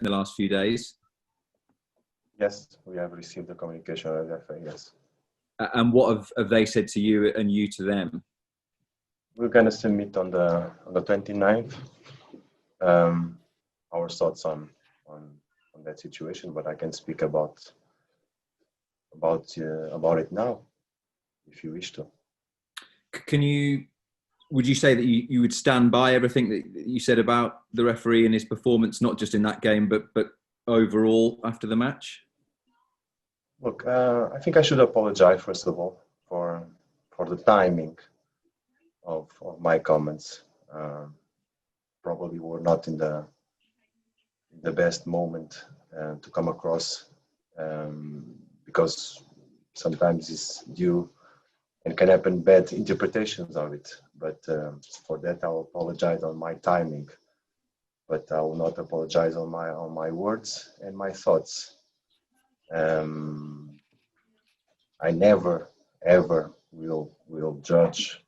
in the last few days? Yes, we have received the communication of the FA, yes. And what have they said to you and you to them? We're going to submit on the 29th our thoughts on that situation, but I can speak about it now, if you wish to. Would you say that you would stand by everything that you said about the referee and his performance, not just in that game, but overall after the match? Look, I think I should apologize first of all for the timing of my comments. Probably were not in the best moment to come across, because sometimes it's due and can happen bad interpretations of it. But for that, I'll apologize on my timing. But I will not apologize on my words and my thoughts. I never ever will judge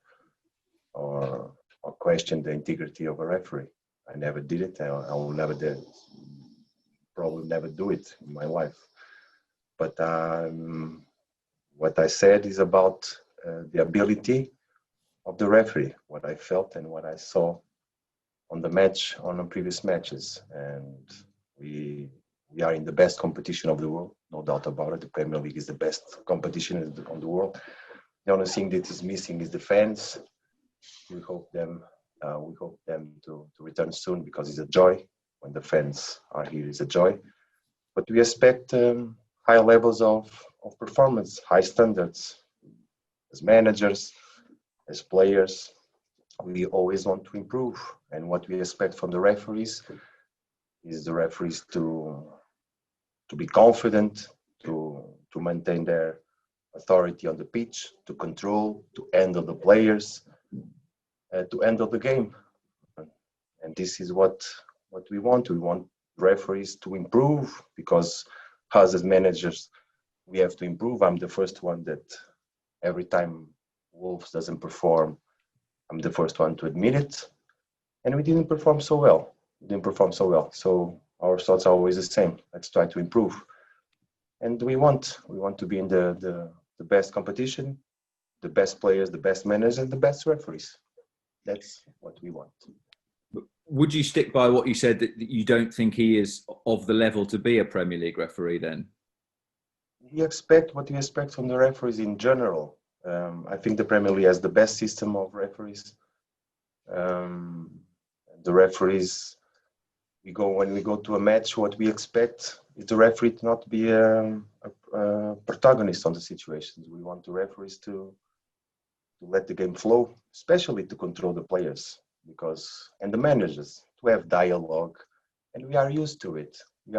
or question the integrity of a referee. I never did it. I will never probably never do it in my life. But what I said is about the ability of the referee, what I felt and what I saw on the previous matches. And we are in the best competition of the world, no doubt about it. The Premier League is the best competition on the world. The only thing that is missing is the fans. We hope them to return soon, because it's a joy. When the fans are here, it's a joy. But we expect high levels of performance, high standards. As managers, as players, we always want to improve. And what we expect from the referees is the referees to be confident, to maintain their authority on the pitch, to control, to handle the players, to handle the game. And this is what we want. We want referees to improve, because us as managers, we have to improve. I'm the first one that every time Wolves doesn't perform, I'm the first one to admit it. And we didn't perform so well. So our thoughts are always the same. Let's try to improve. And we want to be in the best competition, the best players, the best managers, and the best referees. That's what we want. Would you stick by what you said, that you don't think he is of the level to be a Premier League referee then? We expect what we expect from the referees in general. I think the Premier League has the best system of referees. The referees, when we go to a match, what we expect is the referee to not be a protagonist on the situations. We want the referees to let the game flow, especially to control the players, and the managers, to have dialogue, and we are used to it. We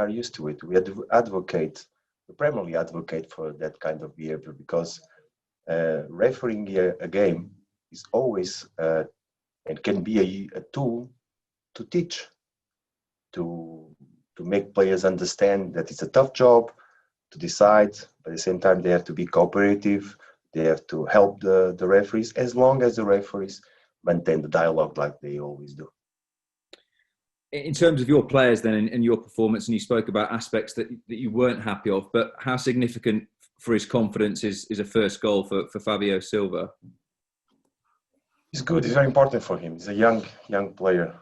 advocate, the Premier League advocate for that kind of behavior, because refereeing a game is always and can be a tool to teach, to make players understand that it's a tough job to decide, but at the same time they have to be cooperative. They have to help the referees, as long as the referees maintain the dialogue like they always do. In terms of your players then and your performance, and you spoke about aspects that you weren't happy of, but how significant for his confidence is a first goal for Fabio Silva? It's good. It's very important for him. He's a young player,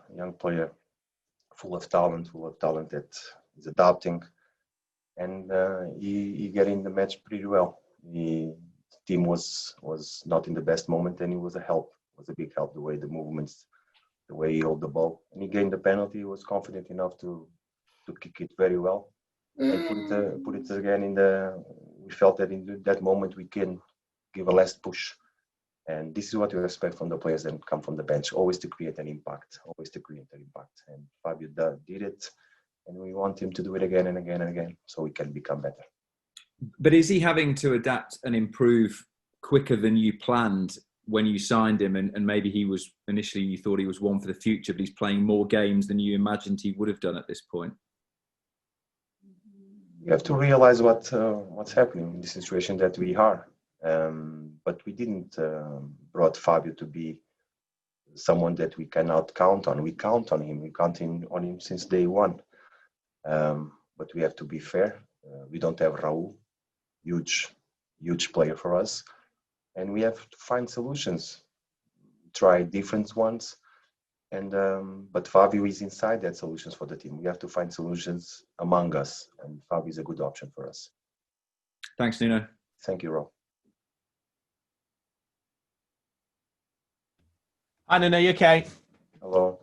full of talent that is adapting, and he get in the match pretty well. The team was not in the best moment, and he was a big help. The way the movements, the way he held the ball, and he gained the penalty. He was confident enough to kick it very well and put it again we felt that in that moment we can give a last push. And this is what we expect from the players that come from the bench, always to create an impact. And Fabio did it, and we want him to do it again and again and again, so we can become better. But is he having to adapt and improve quicker than you planned when you signed him? And maybe initially you thought he was one for the future, but he's playing more games than you imagined he would have done at this point. You have to realize what's happening in the situation that we are. But we didn't brought Fabio to be someone that we cannot count on. We count on him. We count on him since day one. But we have to be fair. We don't have Raul, huge player for us, and we have to find solutions, try different ones. And but Fabio is inside that solutions for the team. We have to find solutions among us, and Fabio is a good option for us. Thanks, Nuno. Thank you, Rob. Hi, Nuno, you okay? Hello.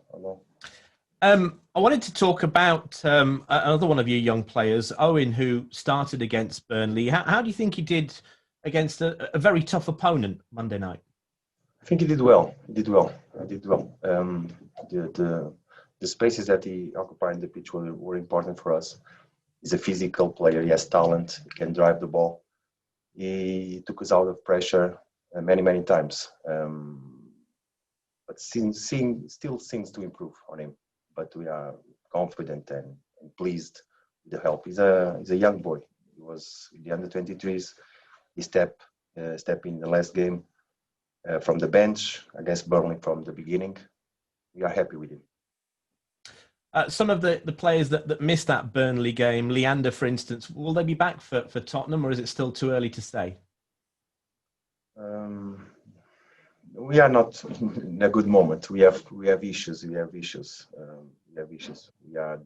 I wanted to talk about another one of your young players, Owen, who started against Burnley. How do you think he did against a very tough opponent Monday night? I think he did well. The spaces that he occupied in the pitch were important for us. He's a physical player. He has talent. He can drive the ball. He took us out of pressure many times. But still things to improve on him. But we are confident and pleased with the help. He's a young boy. He was in the under-23s. He stepped in the last game from the bench against Burnley from the beginning. We are happy with him. Some of the players that missed that Burnley game, Leander, for instance, will they be back for Tottenham, or is it still too early to say? We are not in a good moment. We have issues. We are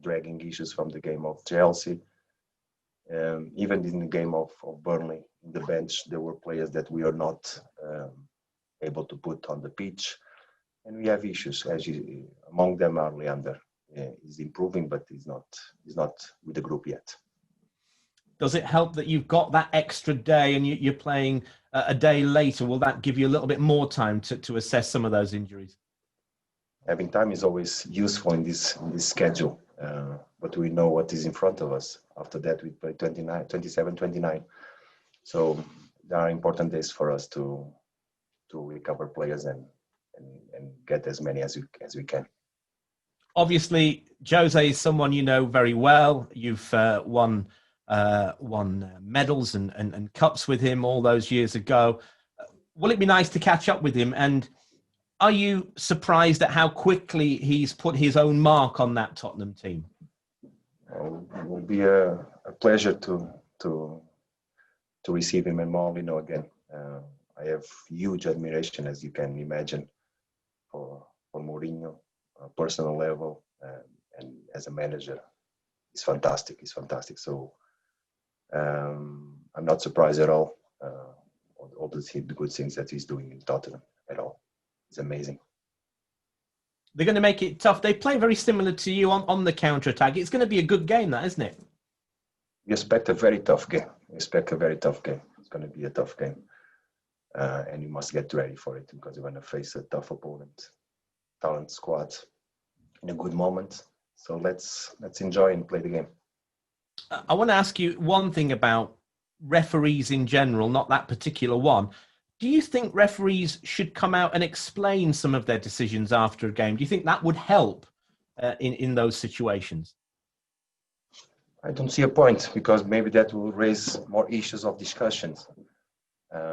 dragging issues from the game of Chelsea. Even in the game of Burnley, in the bench, there were players that we are not able to put on the pitch, and we have issues. Among them are Leander. He's improving, but he's not with the group yet. Does it help that you've got that extra day and you're playing a day later? Will that give you a little bit more time to assess some of those injuries? Having time is always useful in this schedule, but we know what is in front of us. After that, we play 27, 29. So there are important days for us to recover players and get as many as we can. Obviously, Jose is someone you know very well. You've won medals and cups with him all those years ago. Will it be nice to catch up with him? And are you surprised at how quickly he's put his own mark on that Tottenham team? It will be a pleasure to receive him and Mourinho again. I have huge admiration, as you can imagine, for Mourinho, on a personal level, and as a manager. He's fantastic. So I'm not surprised at all. All the good things that he's doing in Tottenham at all. It's amazing. They're going to make it tough. They play very similar to you on the counter-attack. It's going to be a good game, that, isn't it? We expect a very tough game. It's going to be a tough game. And you must get ready for it because you're going to face a tough opponent, talent squad in a good moment. So let's enjoy and play the game. I want to ask you one thing about referees in general, not that particular one. Do you think referees should come out and explain some of their decisions after a game? Do you think that would help in those situations? I don't see a point because maybe that will raise more issues of discussions. I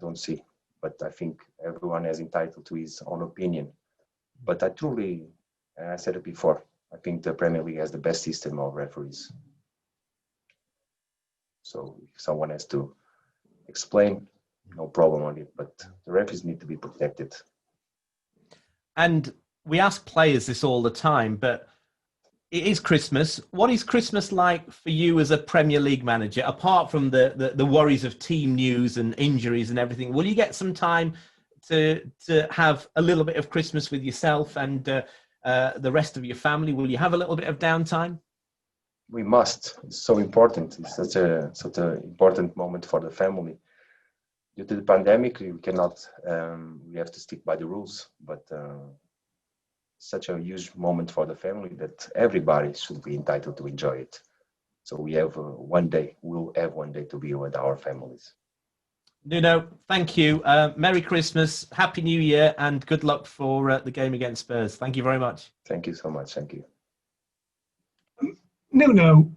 don't see, but I think everyone is entitled to his own opinion. But I said it before, I think the Premier League has the best system of referees. So if someone has to explain, no problem on it, but the referees need to be protected. And we ask players this all the time, but it is Christmas. What is Christmas like for you as a Premier League manager, apart from the worries of team news and injuries and everything? Will you get some time to have a little bit of Christmas with yourself and the rest of your family? Will you have a little bit of downtime? We must. It's so important. It's such an important moment for the family. Due to the pandemic, we cannot. We have to stick by the rules. But such a huge moment for the family that everybody should be entitled to enjoy it. So we have one day. We'll have one day to be with our families. Nuno, thank you. Merry Christmas, Happy New Year, and good luck for the game against Spurs. Thank you very much. Thank you so much. Thank you. Nuno,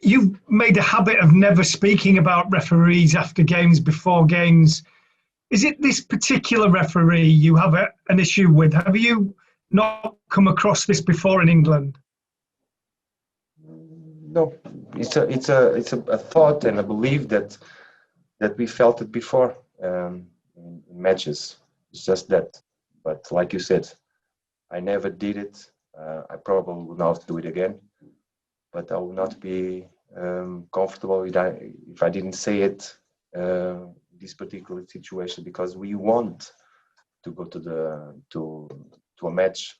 you've made a habit of never speaking about referees after games, before games. Is it this particular referee you have an issue with? Have you not come across this before in England? No, it's a thought and a belief that we felt it before in matches. It's just that. But like you said, I never did it. I probably will not do it again. But I will not be comfortable if I didn't say it this particular situation, because we want to go to a match,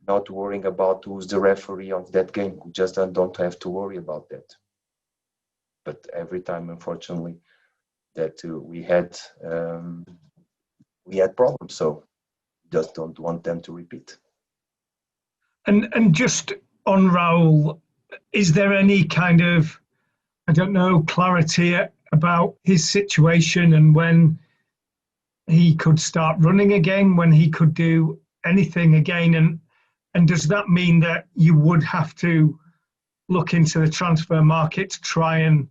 not worrying about who's the referee of that game. We just don't have to worry about that. But every time, unfortunately, that we had problems, so just don't want them to repeat. And just on Raul, is there any kind of, I don't know, clarity about his situation and when he could start running again, when he could do anything again? And does that mean that you would have to look into the transfer market to try and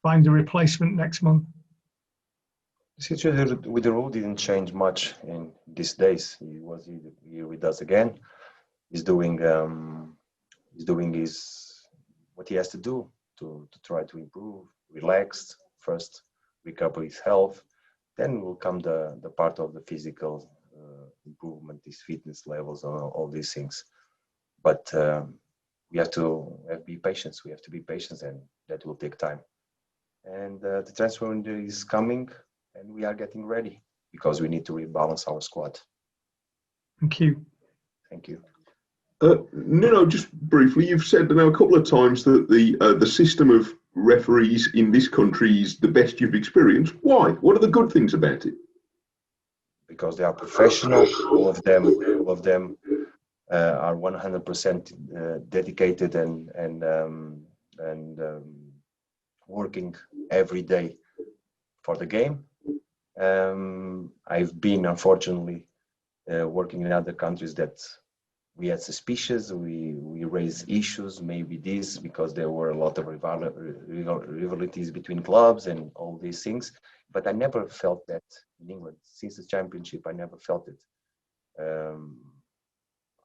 find a replacement next month? The situation with the rule didn't change much in these days. He was here with us again. He's doing what he has to do to try to improve, relaxed first, recover his health. Then will come the part of the physical improvement, his fitness levels, and all these things. But we have to be patient. We have to be patient, and that will take time. And the transfer window is coming, and we are getting ready because we need to rebalance our squad. Thank you. Thank you. Nuno, just briefly, you've said now a couple of times that the system of referees in this country is the best you've experienced. Why? What are the good things about it? Because they are professional. All of them are 100% dedicated and working every day for the game. I've been, unfortunately, working in other countries that we had suspicions, we raised issues, maybe this, because there were a lot of rivalities between clubs and all these things. But I never felt that in England. Since the championship, I never felt it.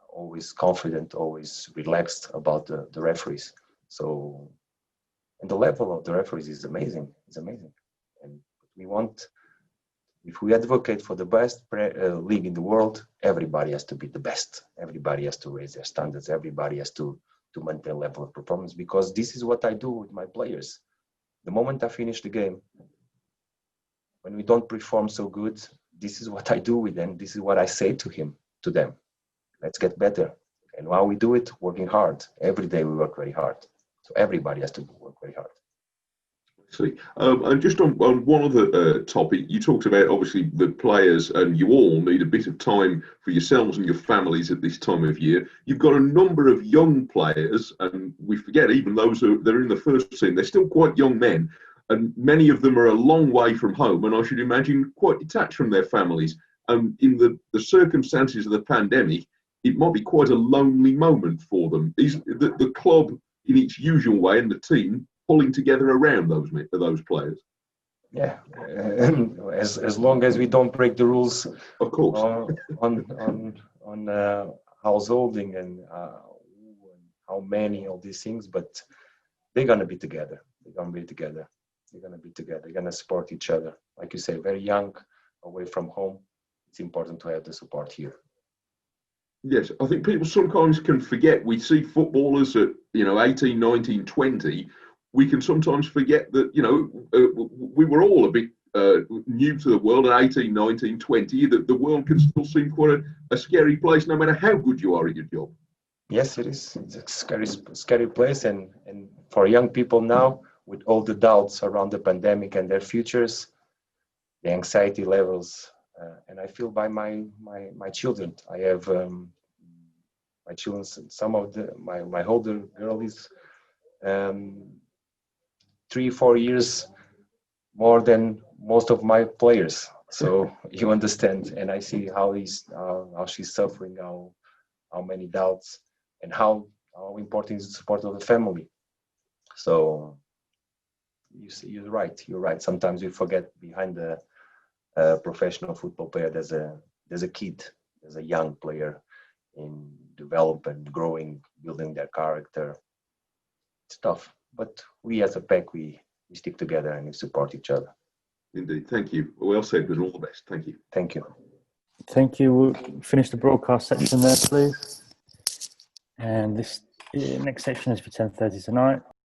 Always confident, always relaxed about the referees. So, and the level of the referees is amazing. It's amazing. And we want, if we advocate for the best league in the world, everybody has to be the best. Everybody has to raise their standards. Everybody has to maintain level of performance, because this is what I do with my players. The moment I finish the game, when we don't perform so good, this is what I do with them. This is what I say to them. Let's get better. And while we do it, working hard. Every day we work very hard. So everybody has to work very hard. See, and just on one other topic, you talked about obviously the players, and you all need a bit of time for yourselves and your families at this time of year. You've got a number of young players, and we forget even those they're in the first team. They're still quite young men, and many of them are a long way from home, and I should imagine quite detached from their families. In the circumstances of the pandemic, it might be quite a lonely moment for them. Is the club, in its usual way, and the team pulling together around those players? Yeah, as long as we don't break the rules, of course, on householding and how many of these things, but they're gonna be together. They're gonna support each other. Like you say, very young, away from home. It's important to have the support here. Yes, I think people sometimes can forget. We see footballers at 18, 19, 20. We can sometimes forget that, we were all a bit new to the world at 18, 19, 20, that the world can still seem quite a scary place no matter how good you are at your job. Yes, it is. It's a scary place. And for young people now, with all the doubts around the pandemic and their futures, the anxiety levels, and I feel by my children. I have my children, some of my older girl is 3-4 years more than most of my players. So you understand, and I see how she's suffering, how many doubts, and how important is the support of the family. So you're right. Sometimes we forget behind the professional football player, there's a kid, there's a young player in development, growing, building their character. It's tough, but we as a pack, we stick together and we support each other. Indeed. Thank you. Well said, and all the best. Thank you. Thank you. Thank you. We'll finish the broadcast section there, please. And this next section is for 10:30 tonight.